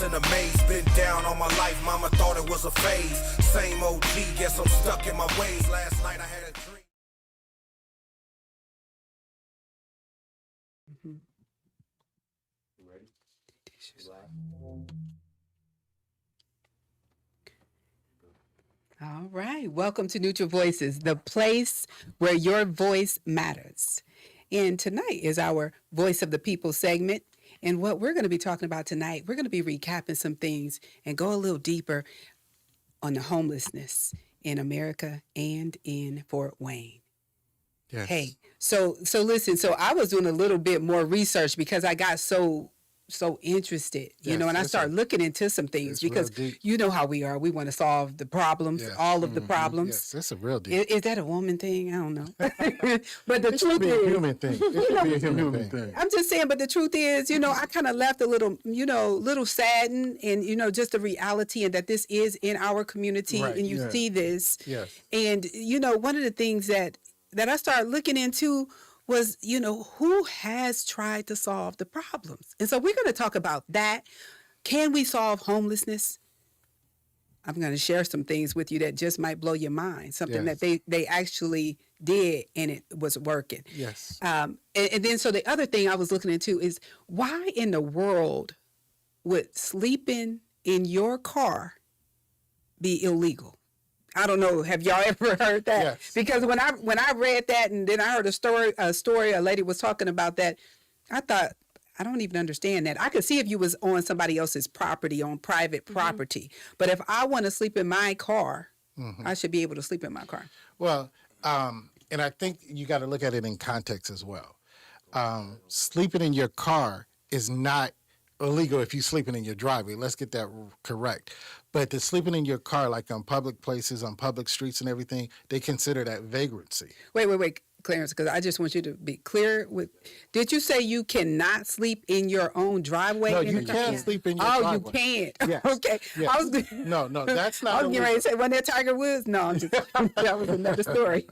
lost in a maze. Been down all my life, mama thought it was a phase. Same OG, guess I'm stuck in my ways. Last night I had a dream. You ready? All right. Welcome to Neutral Voices, the place where your voice matters. And tonight is our Voice of the People segment. And what we're going to be talking about tonight, we're going to be recapping some things and go a little deeper on the homelessness in America and in Fort Wayne. Yes. Hey, so listen, so I was doing a little bit more research because I got so interested, you Yes, know, and I it's started looking into some things it's real because deep. you know how we are. We want to solve the problems, Yes. all of the problems. Yes, it's a real deal. Is that a woman thing? I don't know. But the It should truth be a is, human thing. It should be a human thing. I'm just saying, but the truth is, you know, I kind of left a little, you know, little saddened and, you know, just the reality and that this is in our community Right, and you yeah. see this. Yes. And, you know, one of the things that I started looking into was, you know, who has tried to solve the problems? And so we're going to talk about that. Can we solve homelessness? I'm going to share some things with you that just might blow your mind, something Yes. that they actually did and it was working. Yes. And then so the other thing I was looking into is why in the world would sleeping in your car be illegal? I don't know. Have y'all ever heard that? Yes. Because when I read that and then I heard a story, a lady was talking about that, I thought, I don't even understand that. I could see if you was on somebody else's property, on private property. But if I want to sleep in my car, I should be able to sleep in my car. Well, and I think you got to look at it in context as well. Sleeping in your car is not illegal if you're sleeping in your driveway. Let's get that correct. But the sleeping in your car, like on public places, on public streets and everything, they consider that vagrancy. Wait, Clarence, because I just want you to be clear with. Did you say you cannot sleep in your own driveway? No, in you the can car? sleep in your Oh, driveway. you can't. Yes. Okay. Yes. I was. No, that's not I was getting ready to say, wasn't that Tiger Woods? No, I'm just. That was another story.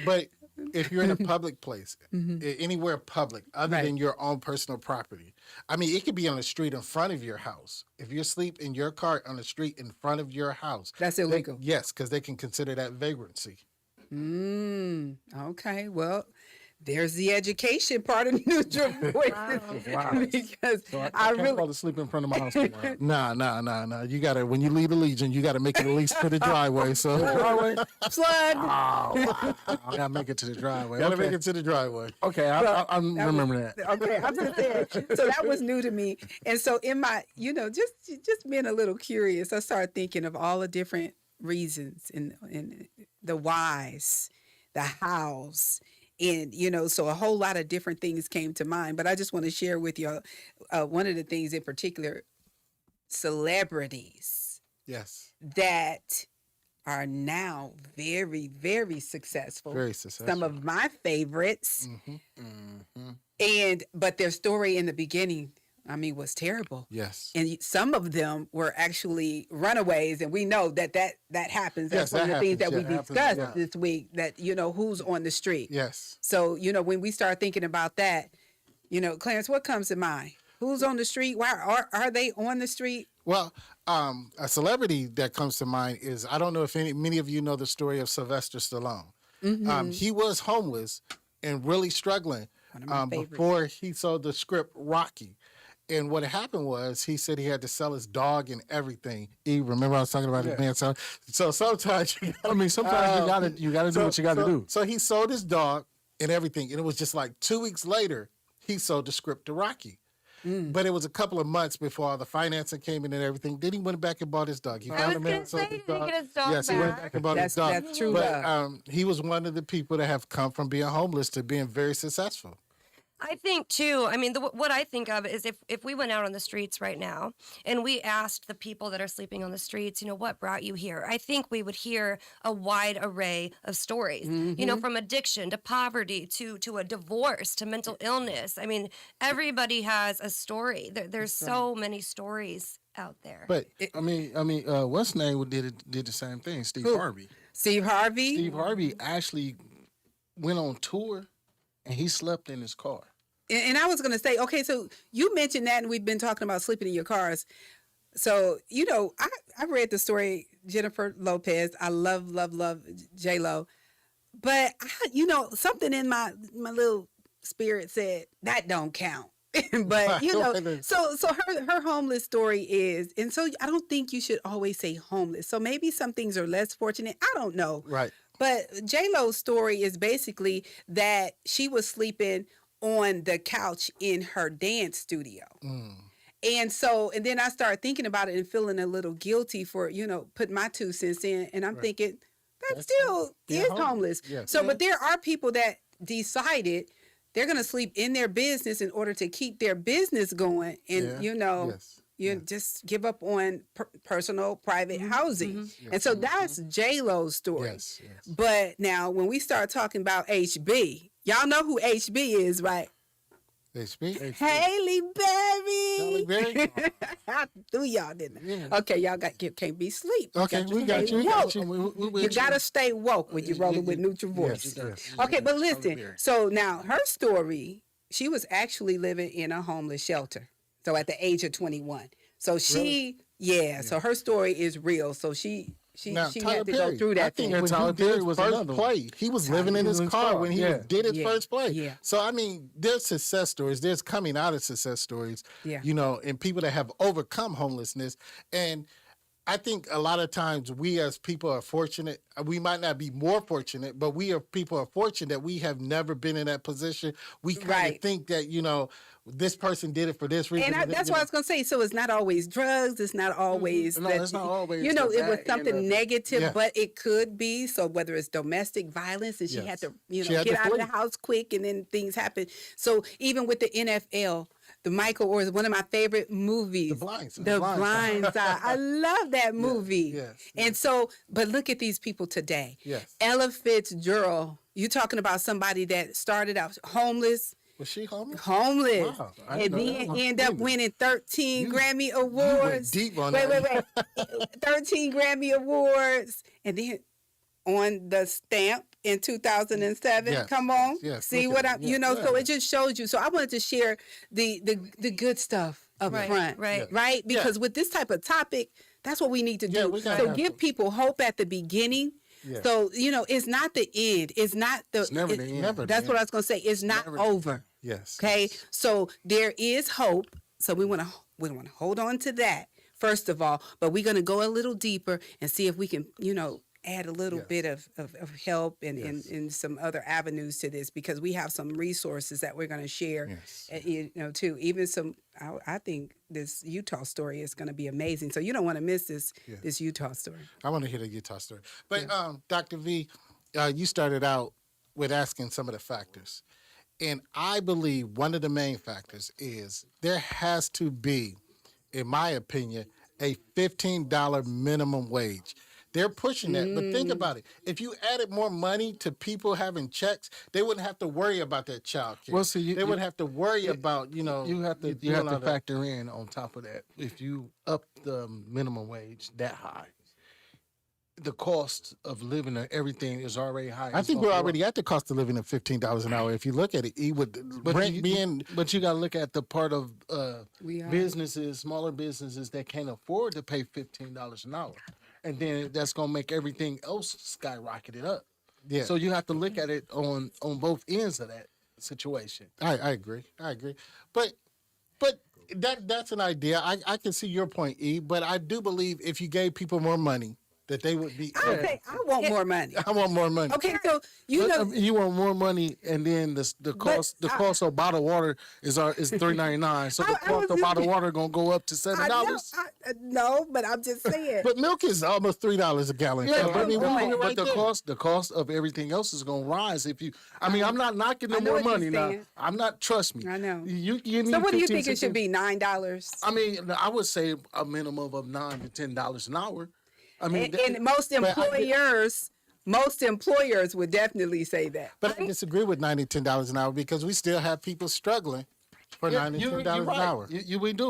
But if you're in a public place, anywhere public, other Right. than your own personal property, I mean, it could be on the street in front of your house. If you sleep in your car on the street in front of your house, That's illegal. Yes, because they can consider that vagrancy. Okay. Well, there's the education part of Neutral Voices. Wow. Because So I I can't really. fall asleep in front of my house. Nah. You gotta, when you leave the Legion, you gotta make it at least to the driveway. So Driveway? Flood. I gotta make it to the driveway. gotta Okay. make it to the driveway. Okay, I remember that. Okay, I'm just saying. So that was new to me, and so in my, you know, just being a little curious, I started thinking of all the different reasons and the whys, the hows, and you know, so a whole lot of different things came to mind. But I just want to share with you one of the things in particular: celebrities Yes, that are now very, very successful. very successful. Some of my favorites. But their story in the beginning, I mean, was terrible. Yes. And some of them were actually runaways, and we know that happens. That's Yes, one of that the things that happens. we Yeah, discussed happens, yeah. this week, that, you know, who's on the street. Yes. So, you know, when we start thinking about that, you know, Clarence, what comes to mind? Who's on the street? Why are they on the street? Well, a celebrity that comes to mind is, I don't know if many of you know the story of Sylvester Stallone. He was homeless and really struggling One of my favorites. before he sold the script Rocky. And what happened was, he said he had to sell his dog and everything. Remember I was talking about his man? So sometimes, Sometimes you gotta do what you gotta do. So he sold his dog and everything, and it was just like 2 weeks later, he sold the script to Rocky. But it was a couple of months before all the financing came in and everything. Then he went back and bought his dog. He found was a man gonna and sold say, his did he dog. get his dog Yes, he went back? back and bought his dog. That's true But love. he was one of the people that have come from being homeless to being very successful. I think too, I mean, what I think of is if we went out on the streets right now and we asked the people that are sleeping on the streets, you know, what brought you here? I think we would hear a wide array of stories, you know, from addiction to poverty to a divorce to mental illness. I mean, everybody has a story. There's so many stories out there. But I mean, what's his name did the same thing? Steve Who? Harvey. Steve Harvey? Steve Harvey actually went on tour, and he slept in his car. And I was going to say, okay, so you mentioned that, and we've been talking about sleeping in your cars. So, I read the story, Jennifer Lopez. I love, love, love J-Lo. But, something in my little spirit said, that don't count. But, so her homeless story is, and so I don't think you should always say homeless. So maybe some things are less fortunate. I don't know. Right. But J-Lo's story is basically that she was sleeping on the couch in her dance studio. And then I started thinking about it and feeling a little guilty for, putting my 2 cents in. And I'm thinking, that still is homeless. Yes. So, but there are people that decided they're going to sleep in their business in order to keep their business going. And, just give up on personal, private housing. And so that's J-Lo's story. Yes. But now when we start talking about HB, y'all know who HB is, right? HB? Haley Halle Berry. Berry? I threw y'all, didn't I? Yeah. Okay, y'all can't be asleep. Okay, we got you. You gotta stay woke when you're rolling with neutral voice. Yes. Okay, but listen. So now her story, she was actually living in a homeless shelter. So at the age of 21. So she, so her story is real. So she Now, had Tyler to Perry, go through that I think thing. when Tyler he Perry did was first another one. play, he was living in his car when he did his Yeah. first play. Yeah. So, I mean, there's success stories. There's coming out of success stories, Yeah. and people that have overcome homelessness. And I think a lot of times we as people are fortunate. We might not be more fortunate, but people are fortunate that we have never been in that position. We kind of think that, this person did it for this reason. And that's what I was going to say. So it's not always drugs. It's not always No, it's not always it the was bad end something of it. negative, Yeah. but it could be. So whether it's domestic violence and she had to, She had get to out of the flee. house quick and then things happen. So even with the NFL, the Michael Orr is one of my favorite movies. The Blind Side. The Blind Side. I love that movie. yes, And so, but look at these people today. Yes. Ella Fitzgerald, you talking about somebody that started out homeless. Was she homeless? Homeless, Wow, I and didn't know then that. end up winning 13 Grammy Awards. deep on wait, that. wait. 13 Grammy Awards, and then on the stamp in 2007. Yes, Come on, yes, see look what at I'm. it. Yeah, So yeah. it just shows you. So I wanted to share the good stuff up Right, front, right. right? Because with this type of topic, that's what we need to Yeah, do. we gotta So have give to. people hope at the beginning. Yeah. So it's not the end. It's not the. It's never the end. Never the That's end. what I was gonna say. It's not over. Yes. Okay, so there is hope. So we want to hold on to that first of all, but we're going to go a little deeper and see if we can, add a little bit of help and some other avenues to this, because we have some resources that we're going to share. Yes. Too. Even some. I think this Utah story is going to be amazing. So you don't want to miss this Utah story. I want to hear the Utah story. But Dr. V, you started out with asking some of the factors. And I believe one of the main factors is there has to be, in my opinion, a $15 minimum wage. They're pushing that. But think about it. If you added more money to people having checks, they wouldn't have to worry about their child care. Well, see, they wouldn't have to worry about, You have to factor in on top of that. If you up the minimum wage that high, the cost of living and everything is already high. I think we're already at the cost of living of $15 an hour. If you look at it, But you got to look at the part of We are. businesses, smaller businesses that can't afford to pay $15 an hour, and then that's gonna make everything else skyrocket it up. Yeah. So you have to look at it on both ends of that situation. I agree. But that's an idea. I can see your point, E. But I do believe if you gave people more money, that they would be. I want more money. I want more money. Okay, so You want more money, and then the cost of bottled water is $3.99. So the I was cost of just- bottled water gonna go up to I $7. know, no, but I'm just saying. But milk is almost $3 a gallon. Yeah, So, I mean, but- we're but right the there. cost of everything else is gonna rise if you. I mean, I'm not knocking no I know more what you're money now. saying. I'm not. Trust me. I know. You give me. So what do you 15, think it should 16 be? $9? I mean, I would say a minimum of $9 to $10 an hour. I mean, And most employers would definitely say that. But I disagree with $9 to $10 an hour because we still have people struggling for $9 to $10 an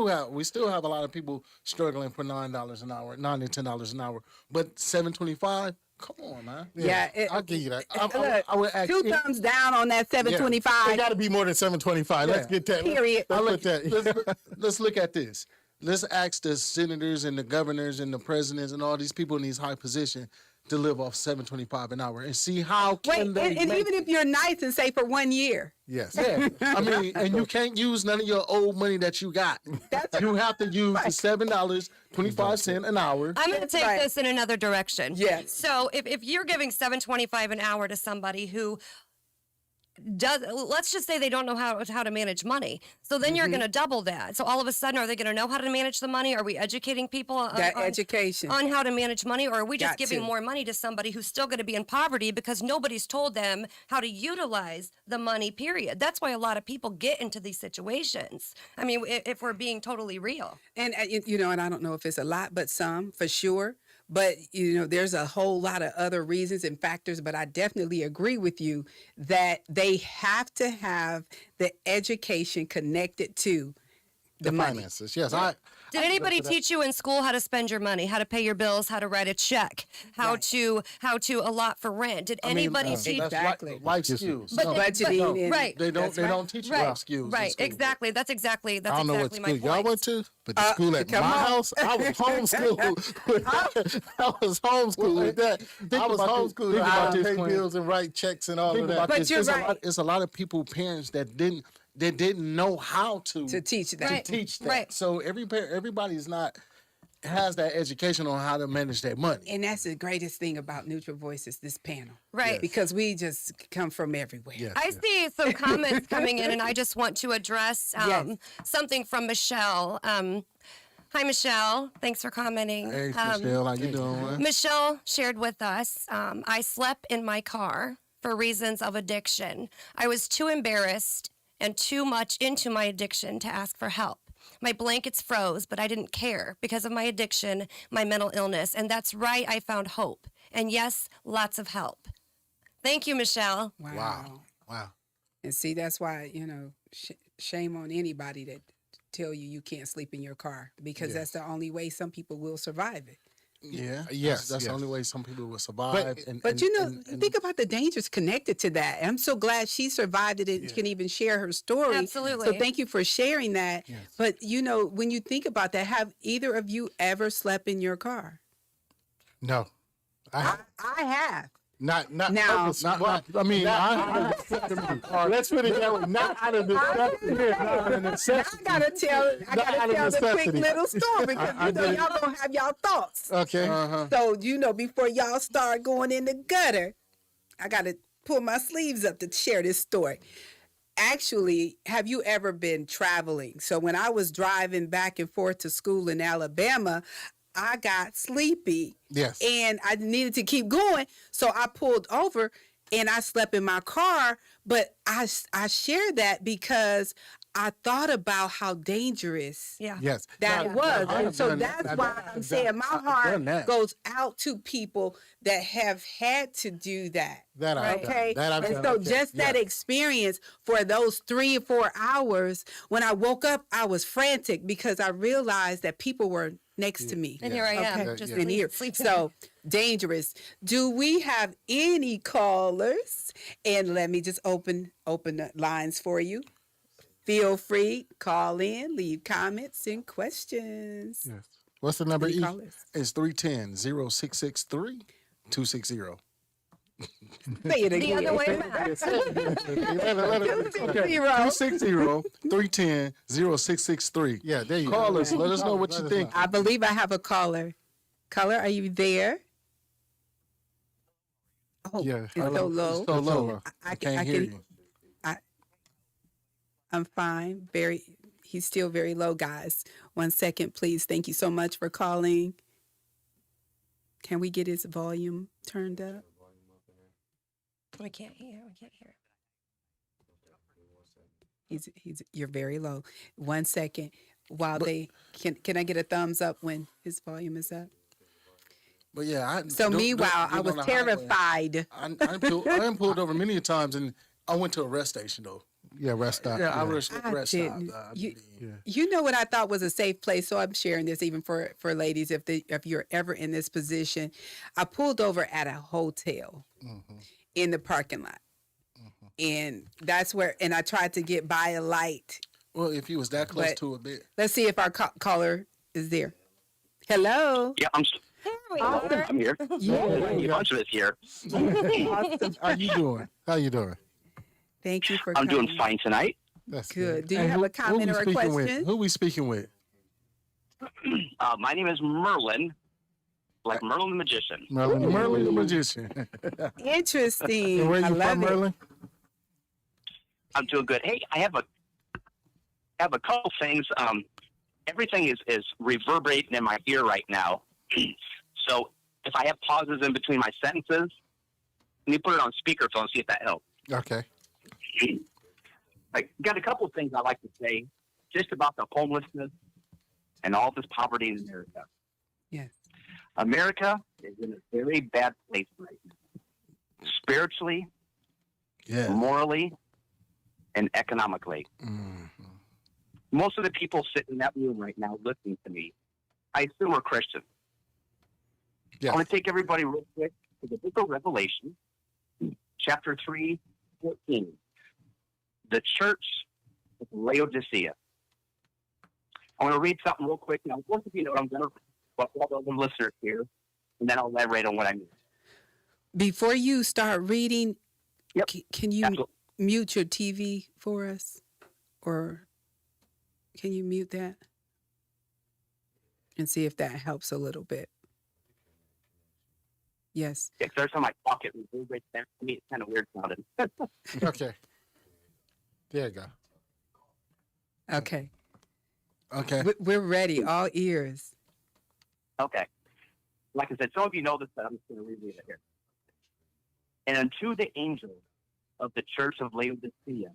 hour. We still have a lot of people struggling for $9 an hour, $9 to $10 an hour. But $7.25, Come on, man. Yeah, I'll give you that. Look, I would ask two any- thumbs down on that It 725. got to be more than 725. Let's Yeah. get that. Period. Let's put that. Let's look at this. Let's ask the senators and the governors and the presidents and all these people in these high positions to live off $7.25 an hour and see how Wait, can and, they and make even if you're nice and say for 1 year, Yes. Yeah, I mean, and you can't use none of your old money that you got. You have to use the $7.25 an hour. I'm going to take Right. this in another direction. Yes. So if you're giving $7.25 an hour to somebody who does, let's just say they don't know how to manage money. So then you're going to double that. So all of a sudden, are they going to know how to manage the money? Are we educating people that education. on how to manage money, or are we just Got giving to. more money to somebody who's still going to be in poverty because nobody's told them how to utilize the money, period? That's why a lot of people get into these situations. I mean, if we're being totally real. And and I don't know if it's a lot, but some for sure. But there's a whole lot of other reasons and factors. But I definitely agree with you that they have to have the education connected to the money. Finances. Yes. Did anybody teach you in school how to spend your money, how to pay your bills, how to write a check, how to allot for rent? Did anybody teach? Exactly. Life skills. But- No, budgeting and- right. they That's don't right. teach you Right, life skills. in right, school. exactly. That's exactly I don't know what my school point. y'all went to, but the school at my come on. house, I was homeschooled. I was homeschooled with that. I was think homeschooled with about how to this, pay Quinn. bills and write checks and all Think of that. about But this. you're It's right. it's a lot of people, parents that didn't know how To teach that. Right. teach that. Right. So everybody's not has that education on how to manage their money. And that's the greatest thing about Neutral Voices, this panel. Right. Because we just come from everywhere. Yes. I see some comments coming in, and I just want to address Yes. something from Michelle. Hi, Michelle. Thanks for commenting. Hey, Michelle, how you doing? Man? Michelle shared with us, I slept in my car for reasons of addiction. I was too embarrassed and too much into my addiction to ask for help. My blankets froze, but I didn't care because of my addiction, my mental illness. And that's right, I found hope. And yes, lots of help. Thank you, Michelle. Wow. Wow. And see, that's why, shame on anybody that tell you can't sleep in your car, because that's the only way some people will survive it. Yeah. Yes, That's the yes. only way some people will survive. But think about the dangers connected to that. I'm so glad she survived it and can even share her story. Absolutely. So thank you for sharing that. But when you think about that, have either of you ever slept in your car? No. I have. Not Now- let's put it that way. Not out of necessity. Not out of necessity. I gotta tell out the of quick necessity. little story because y'all gonna have y'all thoughts. Okay. So before y'all start going in the gutter, I gotta pull my sleeves up to share this story. Actually, have you ever been traveling? So when I was driving back and forth to school in Alabama, I got sleepy. Yes. And I needed to keep going. So I pulled over and I slept in my car. But I shared that because I thought about how dangerous Yeah. Yes. that Now, was. I And have so done that. that's why I'm saying my heart done that. goes out to people that have had to do that. That I've done. Okay. That I've And done. so Okay. just that Yeah. experience for those 3 or 4 hours, when I woke up, I was frantic because I realized that people were next to me. And here I am, Okay. just in here. sleeping. So dangerous. Do we have any callers? And let me just open the lines for you. Feel free, call in, leave comments and questions. Yes. What's the number? Any E? callers? It's 310-0663-260. Say it The again. other way around. 260-310-0663. Yeah, there you Call go. us. Let us know what you think. I believe I have a caller. Caller, are you there? Oh, Yeah. it's so low. So low. I Can't hear you. I'm fine. He's still very low, guys. 1 second, please. Thank you so much for calling. Can we get his volume turned up? We can't hear. You're very low. 1 second. While can I get a thumbs up when his volume is up? But yeah, Meanwhile, I getting was on the highway, terrified. I pulled over many times, and I went to a rest station though. Yeah, rest stop. Yeah, I yeah. rest I stop. didn't. I You, believe. you know what I thought was a safe place, so I'm sharing this even for ladies. If you're ever in this position, I pulled over at a hotel Mhm, in the parking lot, mhm. and that's where. And I tried to get by a light, Well, if you was that close but to a bit, let's see if our caller is there. Hello. Yeah, There we Awesome. are. I'm here. Yeah. A bunch of us here. Awesome. How you doing? How you doing? Thank you for I'm coming. doing fine tonight. That's Good. Do you Hey, have who- a comment who or we a speaking question? With? Who we speaking with? My name is Merlin, like Merlin the Magician. Merlin. Merlin the magician. Interesting. And where I you love from, it. Merlin? I'm doing good. Hey, I have a couple things. Everything is reverberating in my ear right now. So if I have pauses in between my sentences, let me put it on speakerphone, see if that helps. Okay. I got a couple of things I like to say just about the homelessness and all this poverty in America. Yes. America is in a very bad place right now, spiritually, Yeah. morally, and economically. Mhm. Most of the people sitting in that room right now listening to me, I assume are Christian. Yes. I want to take everybody real quick to the book of Revelation, chapter 3:14. The church of Laodicea. I want to read something real quick. Now, most of you know what I'm going to, but all the other listeners here, and then I'll elaborate on what I mean. Before you start reading, Yep. can you Absolutely. mute your TV for us? Or can you mute that? And see if that helps a little bit. Yes. Yeah, 'cause every time I talk, it reverberates back to me. It's kind of weird sounding. Okay. There you go. Okay. Okay. We're ready. All ears. Okay. Like I said, some of you know this, but I'm just going to reread it here. And unto the angel of the church of Laodicea,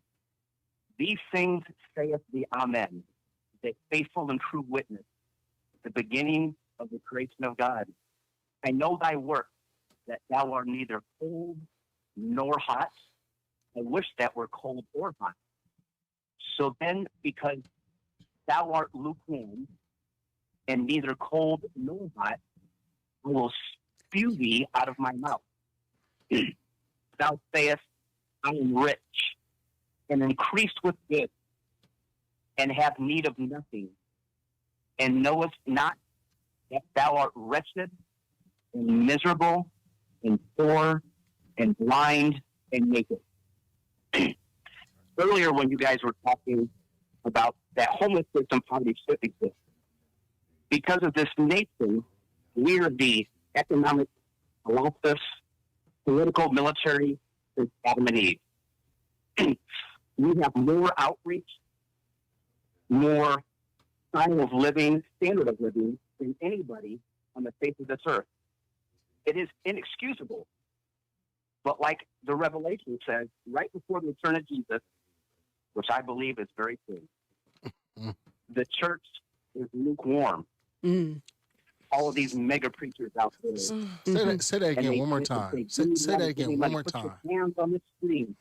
these things saith the Amen, the faithful and true witness, the beginning of the creation of God. I know thy work, that thou art neither cold nor hot. I wish that were cold or hot. So then, because thou art lukewarm, and neither cold nor hot, I will spew thee out of my mouth. Thou sayest, I am rich, and increased with goods, and have need of nothing, and knowest not that thou art wretched, and miserable, and poor, and blind, and naked. Earlier, when you guys were talking about that homelessness and poverty should exist, because of this nation, we are the economic colossus, political, military, since Adam and Eve. We have more outreach, more style of living, standard of living than anybody on the face of this earth. It is inexcusable. But like the Revelation says, right before the return of Jesus, which I believe is very true, the church is lukewarm. Mm. All of these mega preachers out there. Say that And again they one more say, time. "Give me Say that money, give me again one money. more Put time. your hands on the screen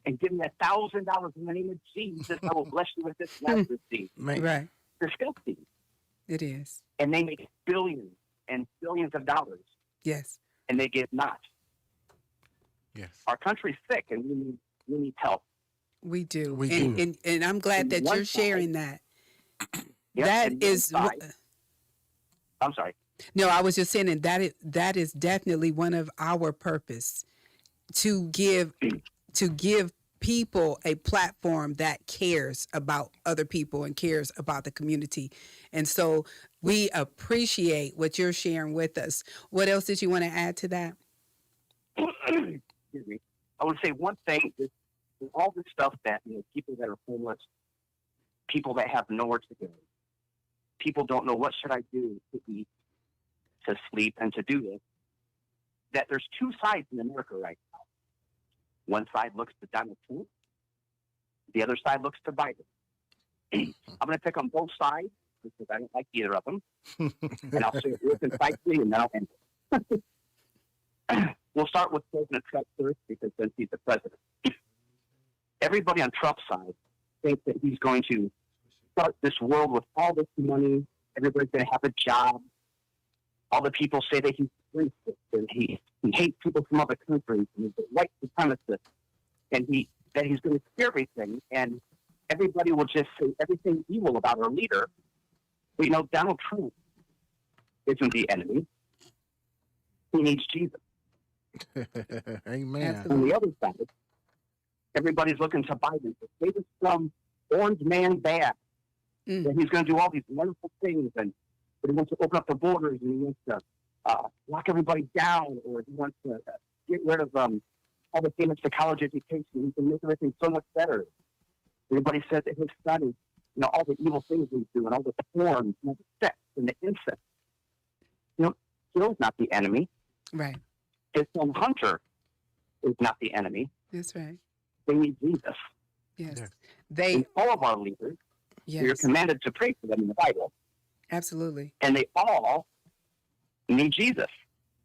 and give me $1,000 in the name of Jesus. I will bless you with this Lazarus seed." Man. Right. Disgusting. It is. And they make billions and billions of dollars, Yes. and they give not. Yes. Our country's sick, and we need help. We do. We and, do. And I'm glad And that one you're sharing that. Yep, That and one is side- I'm sorry. no, I was just saying that is definitely one of our purpose to give people a platform that cares about other people and cares about the community. And so we appreciate what you're sharing with us. What else did you want to add to that? Excuse me. I would say one thing is all this stuff that people that are homeless, people that have nowhere to go, people don't know what should I do to eat, to sleep, and to do this. That there's two sides in America right now. One side looks to Donald Trump. The other side looks to Biden. I'm going to pick on both sides because I don't like either of them. And I'll say it real concisely, and then I'll end it. We'll start with President Trump first because since he's the president. everybody on Trump's side thinks that he's going to start this world with all this money. Everybody's going to have a job. All the people say that he's racist and he hates people from other countries and he's a white supremacist and that he's going to do everything and everybody will just say everything evil about our leader. But Donald Trump isn't the enemy. He needs Jesus. Amen. On the other side, everybody's looking to Biden to save us from orange man bad. That he's going to do all these wonderful things, and but he wants to open up the borders, and he wants to lock everybody down, or he wants to get rid of all the payments to college education. He can make everything so much better. Everybody says that his son is, all the evil things he's doing, all the porn, and all the sex, and the incest. Joe's not the enemy. Right. His son Hunter is not the enemy. That's right. They need Jesus. Yes. Yeah. They. And all of our leaders, we are Yes. commanded to pray for them in the Bible, Absolutely. and they all need Jesus.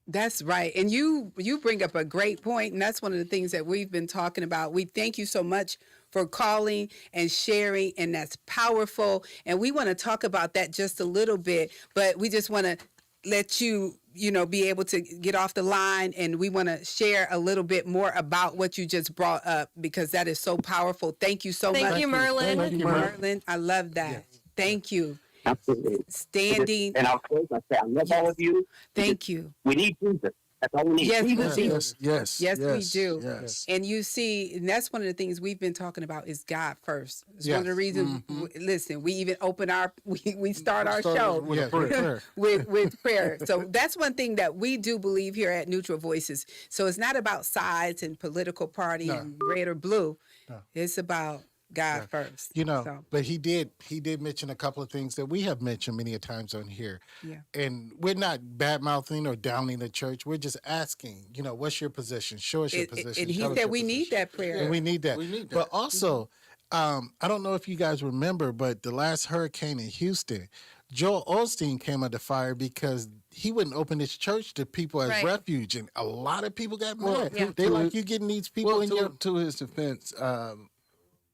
That's right. And you bring up a great point, and that's one of the things that we've been talking about. We thank you so much for calling and sharing, and that's powerful. And we want to talk about that just a little bit, but we just want to let you, be able to get off the line, and we want to share a little bit more about what you just brought up, because that is so powerful. Thank you so much. Thank you, Merlin. Thank you, Merlin. Merlin. I love that. Thank you. Absolutely. Standing. And I'll close. I say, I love all of you. Thank you. We need Jesus. That's all we need. Yes, we Jesus. do. Yes, we do. Yes. And you see, and that's one of the things we've been talking about is God first. It's one of the Yes. reasons. Listen, we even open we start our show with a Yeah, prayer. with prayer. So that's one thing that we do believe here at Neutral Voices. So it's not about sides and political party and red or blue. No. It's about God first. So, But he did mention a couple of things that we have mentioned many a times on here. Yeah. And we're not bad mouthing or downing the church. We're just asking, what's your position? Show us your position. and he Tell us said your we need position. that prayer. And we need that. We need that. But also, I don't know if you guys remember, but the last hurricane in Houston, Joel Osteen came under fire because he wouldn't open his church to people as Right. refuge, and a lot of people got Well, mad. yeah. They like, you getting these people in your. to his defense,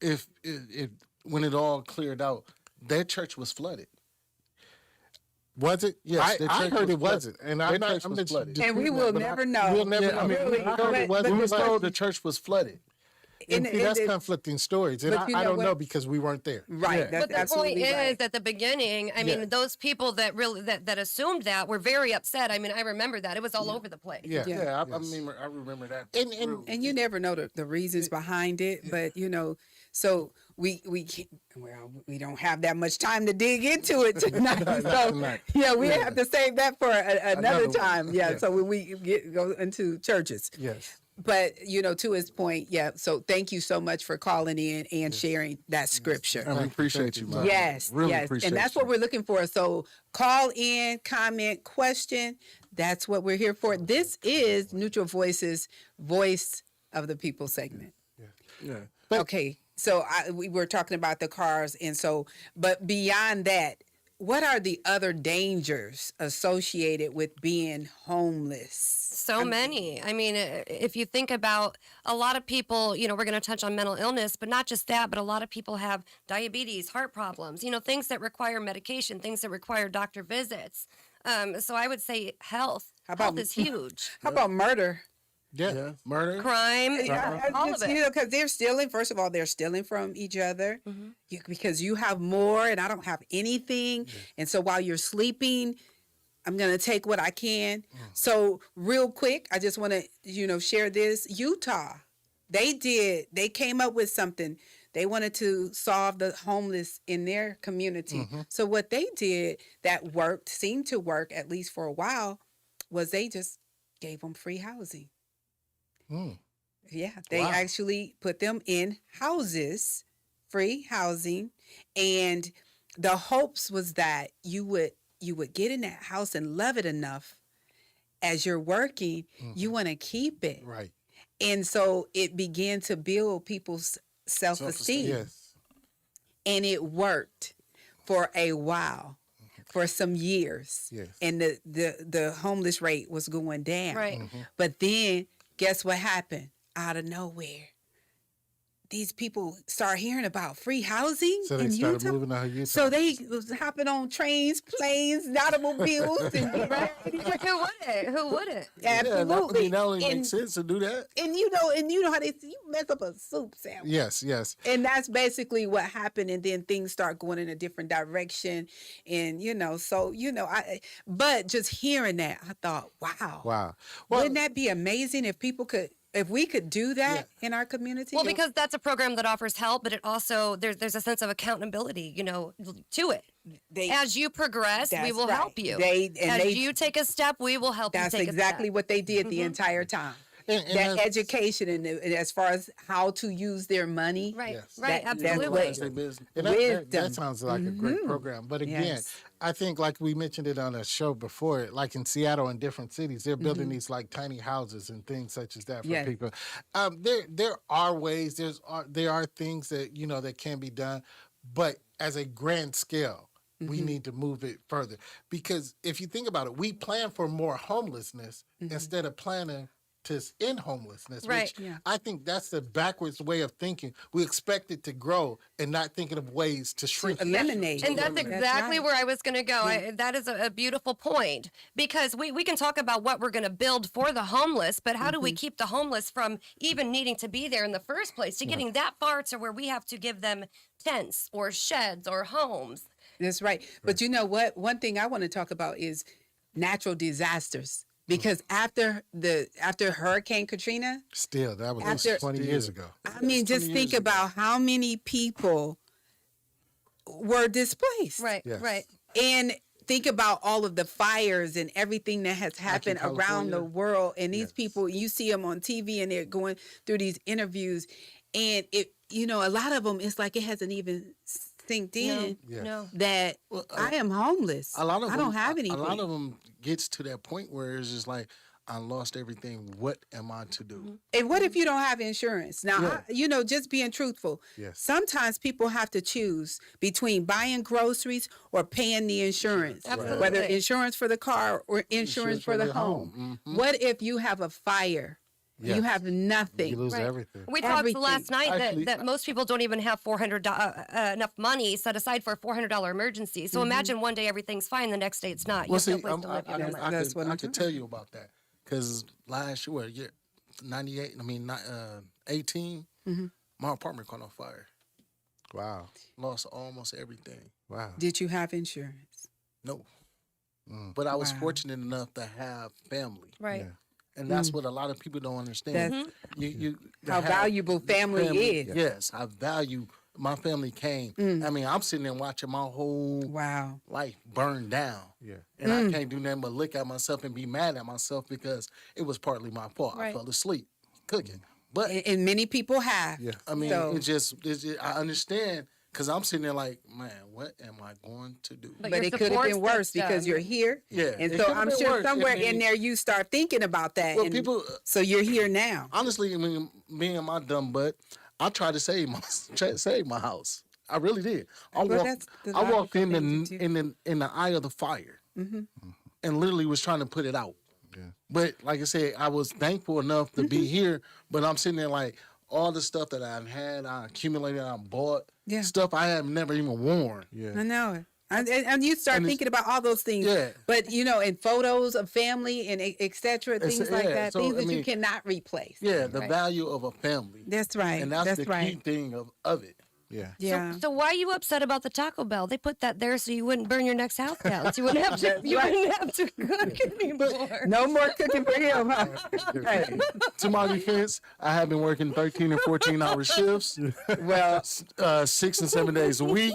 if when it all cleared out, their church was flooded. Was it? Yes, their I church heard was it wasn't, and Their I'm not. church I'm was just flooded. And we disputing will that, but never know. We'll never Yeah, know. I mean, Really, I heard it but wasn't. We was but- told the church was flooded. And- See, that's and- conflicting stories, and but you I know don't what? know because we weren't there. Right. Yeah. That's But the point absolutely is, right. at the beginning, I mean, Yeah. those people that really that assumed that were very upset. I mean, I remember that it was all over the place. Yeah. Yeah. I remember that. And you never know the reasons behind it, but so we can't, we don't have that much time to dig into it tonight. So tonight. yeah, we have to save that for another Another one. time. Yeah, Yeah. so when we go into churches. Yes. But to his point, yeah. So thank you so much for calling in and sharing that scripture. And we appreciate you, man. Yes, Really yes. appreciate And that's you. what we're looking for. So call in, comment, question. That's what we're here for. This is Neutral Voices, Voice of the People segment. Yeah. Okay. So we were talking about the cars. And so, but beyond that, what are the other dangers associated with being homeless? So many. I mean, if you think about a lot of people, we're going to touch on mental illness, but not just that, but a lot of people have diabetes, heart problems, things that require medication, things that require doctor visits. So I would say health. Health is huge. How about murder? Yeah. Murder. Crime, all of it. Because they're stealing. First of all, they're stealing from each other because you have more and I don't have anything. And so while you're sleeping, I'm going to take what I can. So real quick, I just want to, share this. Utah, they came up with something. They wanted to solve the homeless in their community. So what they did that worked, seemed to work at least for a while, was they just gave them free housing. Yeah, they actually put them in houses, free housing, and the hopes was that you would get in that house and love it enough as you're working, you want to keep it. Right. And so it began to build people's self-esteem. Yes. And it worked for a while, for some years. Yes. And the homeless rate was going down. Right. But then guess what happened? Out of nowhere, these people start hearing about free housing So they in started Utah. moving to Utah. So they was hopping on trains, planes, automobiles, and Who wouldn't? Who wouldn't? absolutely. That only and, makes sense to do that. and you know how they you mess up a soup sandwich. Yes. And that's basically what happened. And then things start going in a different direction. And, but just hearing that, I thought, wow. Wow. Well, Wouldn't that be amazing if we could do that in our community? Well, because that's a program that offers help, but it also there's a sense of accountability, to it. As you progress, we That's will right. help you. As you take a step, we will help you that's take exactly a step. what they did the entire time. and That that's- education and as far as how to use their money. Right, Yes. right, That's absolutely. what- That's their business. and that wisdom. sounds like a great program. But again, Yes. I think like we mentioned it on a show before, like in Seattle and different cities, they're building these like tiny houses and things such as that for Yes. people. There are ways. There are things that that can be done, but as a grand scale, we need to move it further, because if you think about it, we plan for more homelessness instead of planning to end homelessness. Right. Which Yeah. I think that's the backwards way of thinking. We expect it to grow and not thinking of ways to shrink it. Eliminate. And that's exactly right. where I was going to go. That is a beautiful point, because we can talk about what we're going to build for the homeless, but how do we keep the homeless from even needing to be there in the first place, to getting that far to where we have to give them tents or sheds or homes? That's right. But you know what? One thing I want to talk about is natural disasters. Because after Hurricane Katrina, Still, that was After- 20 years ago. I mean, just think about how many people were displaced. Right, Yes. right. And think about all of the fires and everything that has happened around the California. world. And these Yes. people, you see them on TV and they're going through these interviews. And a lot of them, it's like it hasn't even sinked in Yes. No. that I am homeless. A lot of I don't have anything. A lot of them gets to that point where it's just like, I lost everything. What am I to do? And what if you don't have insurance? Now, just being truthful. Yes. Sometimes people have to choose between buying groceries or paying the insurance, Absolutely. whether insurance for the car or insurance for the home. What if you have a fire? Yes. You have nothing. You lose Right. everything. We talked Everything. last night Actually, that most people don't even have enough money set aside for a $400 emergency. So imagine one day everything's fine, the next day it's not. You Well, have no see, place to live, you have no money. That's what I I'm could tell you about that, because last year, 98. 18. My apartment caught on fire. Wow. Lost almost everything. Wow. Did you have insurance? No. But I was Wow. fortunate enough to have family, Right. Yeah. and that's what a lot of people don't understand. That's You how have valuable family is. Yes, I value my family came. I mean, I'm sitting there watching my whole Wow. life burn down. Yeah. And I can't do nothing but look at myself and be mad at myself because it was partly my fault. Right. I fell asleep cooking. But And many people have. Yeah. I mean, So- it's just I understand, because I'm sitting there like, man, what am I going to do? But But your it could have support been worse system- because you're here. Yeah, And it so could've I'm been sure worse. I somewhere in mean- there you start thinking about that. Well, and people, so you're here now. honestly, I mean, me and my dumb butt, I tried to save my house. I really did. Well, that's the I walked in logical thing to do. in the eye of the fire, and literally was trying to put it out. Yeah. But like I said, I was thankful enough to be here. But I'm sitting there like, all the stuff that I've had, I accumulated, I bought, Yeah. stuff I have never even worn. Yeah. I know it. And you start And it's- thinking about all those things. Yeah. But, and photos of family and et cetera, It's- things like yeah, that, so, things I that you mean- cannot replace. Yeah, the Right. value of a family. That's right. And that's the right. key thing of it. Yeah. Yeah. So why are you upset about the Taco Bell? They put that there so you wouldn't burn your next house down. So you wouldn't have to. You wouldn't have to cook anymore. No more cooking for him, huh? Hey, To my defense, I have been working 13 and 14-hour shifts. well, 6 and 7 days a week.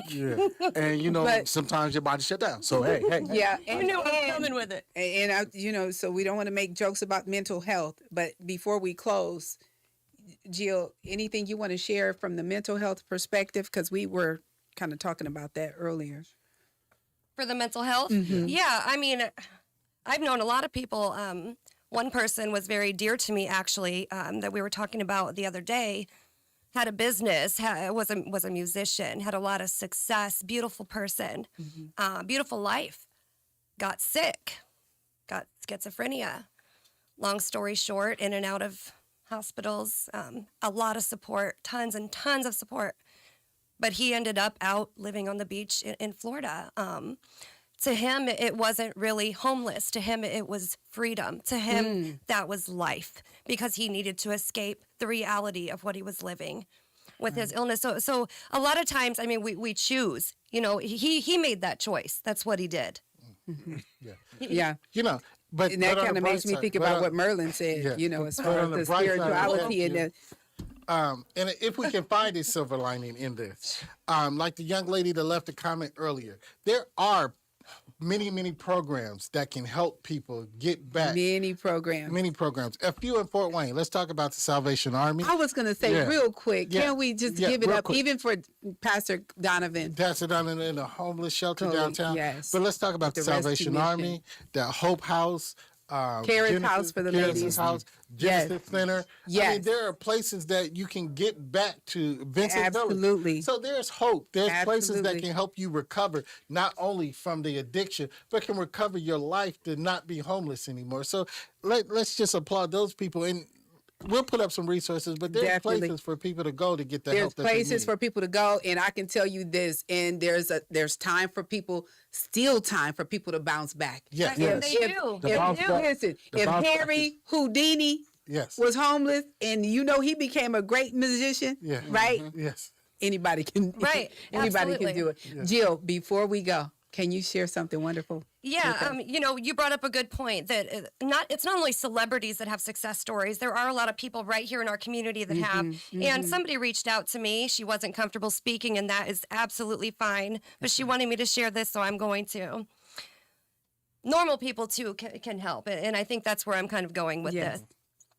And, But- sometimes your body shut down. So, hey. yeah. You knew I was coming with it. So we don't want to make jokes about mental health. But before we close, Jill, anything you want to share from the mental health perspective? Because we were kind of talking about that earlier. For the mental health? Yeah, I mean, I've known a lot of people. One person was very dear to me, actually, that we were talking about the other day. Had a business, was a musician, had a lot of success, beautiful person, beautiful life. Got sick, got schizophrenia. Long story short, in and out of hospitals, a lot of support, tons and tons of support. But he ended up out living on the beach in Florida. To him, it wasn't really homeless. To him, it was freedom. To him, that was life, because he needed to escape the reality of what he was living with his illness. So a lot of times, I mean, we choose. You know, he made that choice. That's what he did. Yeah. You know, but And that but on kind the of bright makes me side- think but about on- what Merlin said, Yeah. you know, as But far on as the the bright side of spirituality and that, the and if we can find a silver lining in this, like the young lady that left a comment earlier, there are many programs that can help people get back. many programs. Many programs. A few in Fort Wayne. Let's talk about the Salvation Army. I was going to say Yeah. real quick, Yeah. can we just Yeah, give it real up, quick. even for Pastor Donovan? That's it down in the homeless shelter Totally, downtown. yes. But let's talk about With the the rescue Salvation mission. Army, the Hope House, Carrot House for the ladies. House, Yes. Genesis Center. I Yes. mean, there are places that you can get back to. Vincent Village. Absolutely. So there's hope. There's places that Absolutely. can help you recover, not only from the addiction, but can recover your life to not be homeless anymore. So let's just applaud those people. And we'll put up some resources, but there's Definitely. places for people to go to get the There's help that they places need. for people to go, and I can tell you this, and there's time for people, still time for people to bounce back. Yes. And Yes. they do. The bounce back- Listen, the if bounce back Harry Houdini Yes. was homeless, and you know he became a great musician, Yeah. right? Yes. Anybody can, Right, anybody absolutely. can do it. Jill, before we go, can you share something wonderful? Yeah, you know, you brought up a good point that it's not only celebrities that have success stories. There are a lot of people right here in our community that have. And somebody reached out to me. She wasn't comfortable speaking, and that is absolutely fine. But she wanted me to share this, so I'm going to. Normal people too can help, and I think that's where I'm kind of going with Yes. this.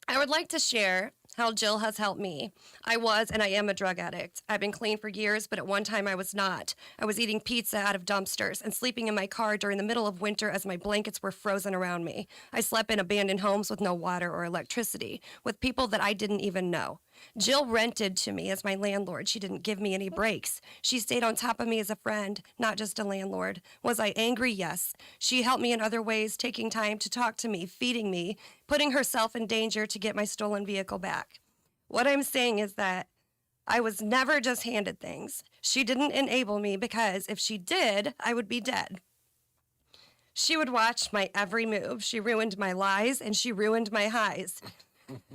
I would like to share how Jill has helped me. I was and I am a drug addict. I've been clean for years, but at one time I was not. I was eating pizza out of dumpsters and sleeping in my car during the middle of winter as my blankets were frozen around me. I slept in abandoned homes with no water or electricity, with people that I didn't even know. Jill rented to me as my landlord. She didn't give me any breaks. She stayed on top of me as a friend, not just a landlord. Was I angry? Yes. She helped me in other ways, taking time to talk to me, feeding me, putting herself in danger to get my stolen vehicle back. What I'm saying is that I was never just handed things. She didn't enable me, because if she did, I would be dead. She would watch my every move. She ruined my lies and she ruined my highs.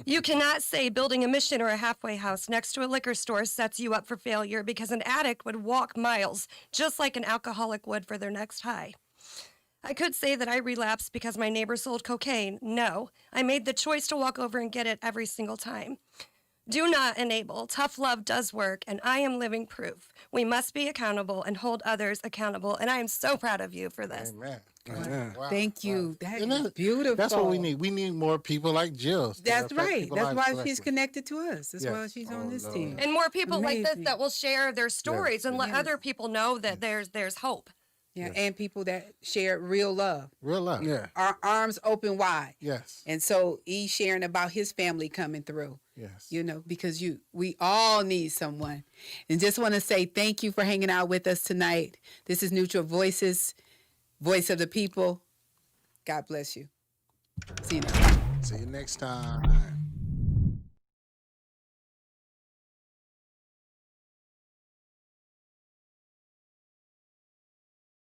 You cannot say building a mission or a halfway house next to a liquor store sets you up for failure, because an addict would walk miles just like an alcoholic would for their next high. I could say that I relapsed because my neighbor sold cocaine. No, I made the choice to walk over and get it every single time. Do not enable. Tough love does work, and I am living proof. We must be accountable and hold others accountable, and I am so proud of you for this. Amen. Wow. Thank you. That Isn't is it- beautiful. That's what we need. We need more people like Jill. to That's affect right. people's That's lives why she's correctly. connected to us. That's Yes. why she's on this Lord. team. And more people like this Amazing. that will share their stories and let Yes. other people know that there's hope. Yeah, and people that share real love. Real love. Yeah. Our arms open wide. Yes. And so he's sharing about his family coming through. Yes. You know, because we all need someone. And just want to say thank you for hanging out with us tonight. This is Neutral Voices, Voice of the People. God bless you. See you next time. See you next time.